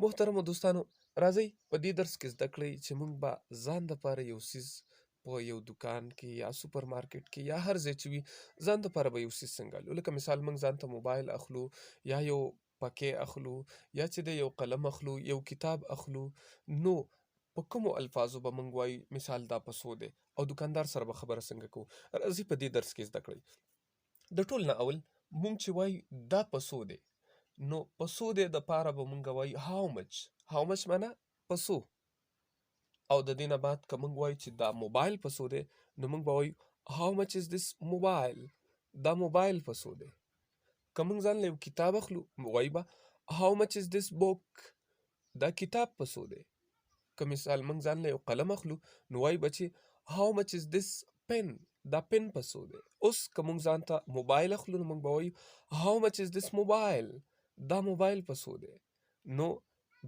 محترمو دوستانو، راځئ په دې درس کې زده کړئ چې موږ به ځان دپاره یو څیز په یو دوکان کې یا سوپر مارکیټ کې یا هر ځای چې وي ځان دپاره به یو څیز څنګه الو. لکه مثال موږ ځان ته موبایل اخلو یا یو پکې اخلو یا چې دی یو قلم اخلو، یو کتاب اخلو، نو په کومو الفاظو به موږ وایو مثال دا په څو دی او دوکاندار سره به خبره څنګه کوو. راځئ په دې درس کې زده کړئ. د ټول نه اول موږ چې وایو دا په څو دی، نو په څو دی دپاره به موږ وایو هاو مچ. هاو مچ معنی په څو. او د دې نه بعد که موږ وایو چې دا موبایل په څو دی، نو موږ به وایو هاو مچ از دس موبایل. دا موبایل په څو دی. که موږ ځان له یو کتاب اخلو وایو به هاو مچ از دس بوک. دا کتاب په څو دی. که مثال موږ ځان له یو قلم اخلو نو وایو به چې هاو مچ از دس پن. دا پن په څو دی. اوس که موږ ځان ته موبایل اخلو نو موږ به وایو هاو مچ از دس موبایل. دا موبایل په څو دی. نو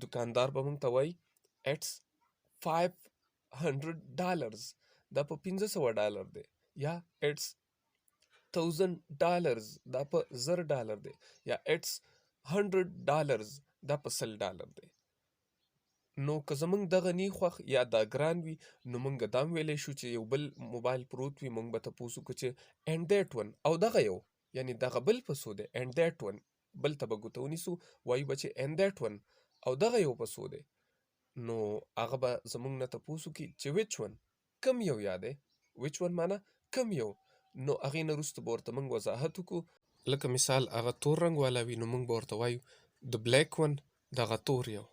دوکاندار به موږ ته وایي اټس $500. دا په $500 دی. یا اټس $1000. دا په $1000 دی. یا اټس $100. دا په $100 دی. نو که زموږ دغه نی خوښ یا دا ګران وي نو موږ دا هم ویلی شو چې یو بل موبایل پروت وي، موږ به تپوس وکړو چې اینډ دیټ ون، او دغه یو یعنې دغه بل په څو دی. اینډ دیټ ون بل ته به ګوته ونیسو، وایو به چې اینډ دیټ ون، او دغه یو په څو دی. نو هغه به زموږ نه تپوس وکړي چې ویچ ون، کم یو یادی. ویچ ون معنی کم یو. نو هغې نه وروسته به ورته موږ وضاحت وکړو. لکه مثال هغه تور رنګ والا وي نو موږ به ورته وایو د بلیک ون، دغه تور یو.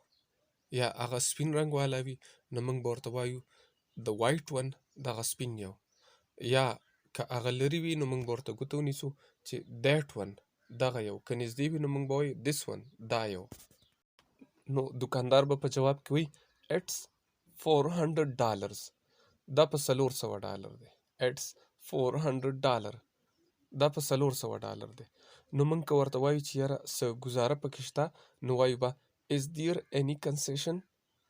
یا هغه سپین رنګ والا وي نو موږ به ورته وایو د وایټ ون، دغه سپین یو. یا که هغه لرې وي نو موږ به ورته ګوته ونیسو چې دیټ ون، دغه یو. که نږدې وي نو موږ به وایو دس ون، دا یو. نو دوکاندار به په جواب کې وایي اټس $400. دا په $400 دی. اټس $400. دا په $400 دی. نو موږ که ورته وایو چې یاره څه ګزاره پکې شته، نو وایو به is there any concession.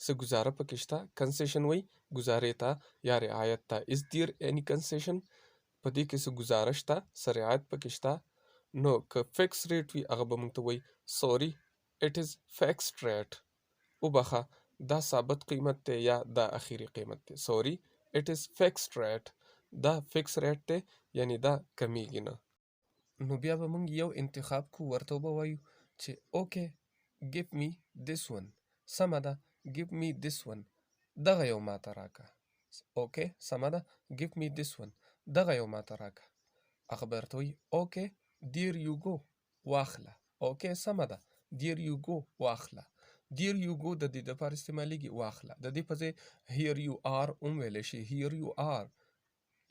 څه ګزاره پکې شته. کنسیشن وایي ګزارې ته یا رعایت ته. is there any concession. په دې کې څه ګزاره شته، څه رعایت پکې شته. نو که فکس ریټ وي هغه به موږ ته وایي سوري it is fixed rate. وبخه دا ثابت قیمت دی یا دا اخیری قیمت دی. سوري it is fixed rate. دا فکس ریټ دی یعنی دا کمیږي نه. نو بیا به موږ یو انتخاب کو، ورته به وایو چې اوکې give me this one. سمه ده give me this one. دغه یو ماته راکه. اوکې سمه ده give me this one. دغه یو ماته راکه. هغه به ورته وایي اوکې there you go. واخله. اوکې سمه ده there you go. واخله. there you go د دې دپاره استعمالیږي واخله. د دې په ځای here you are هم ویلی شي. here you are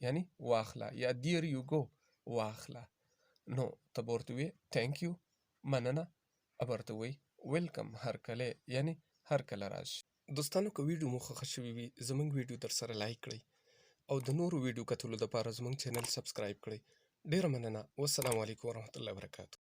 یعنی واخله. یا there you go واخله. نو ته به ورته وایې thank you، مننه. به ورته وایي ویلکم، هرکلی یعنی هر کله راشي. دوستانو که ویډیو مو خوښه شوې وي زموږ ویډیو در سره لایک کړئ او د نورو ویډیو کتلو دپاره زموږ چینل سبسکرایب کړئ. ډېره مننه. والسلام علیکم ورحمة الله وبرکاتو.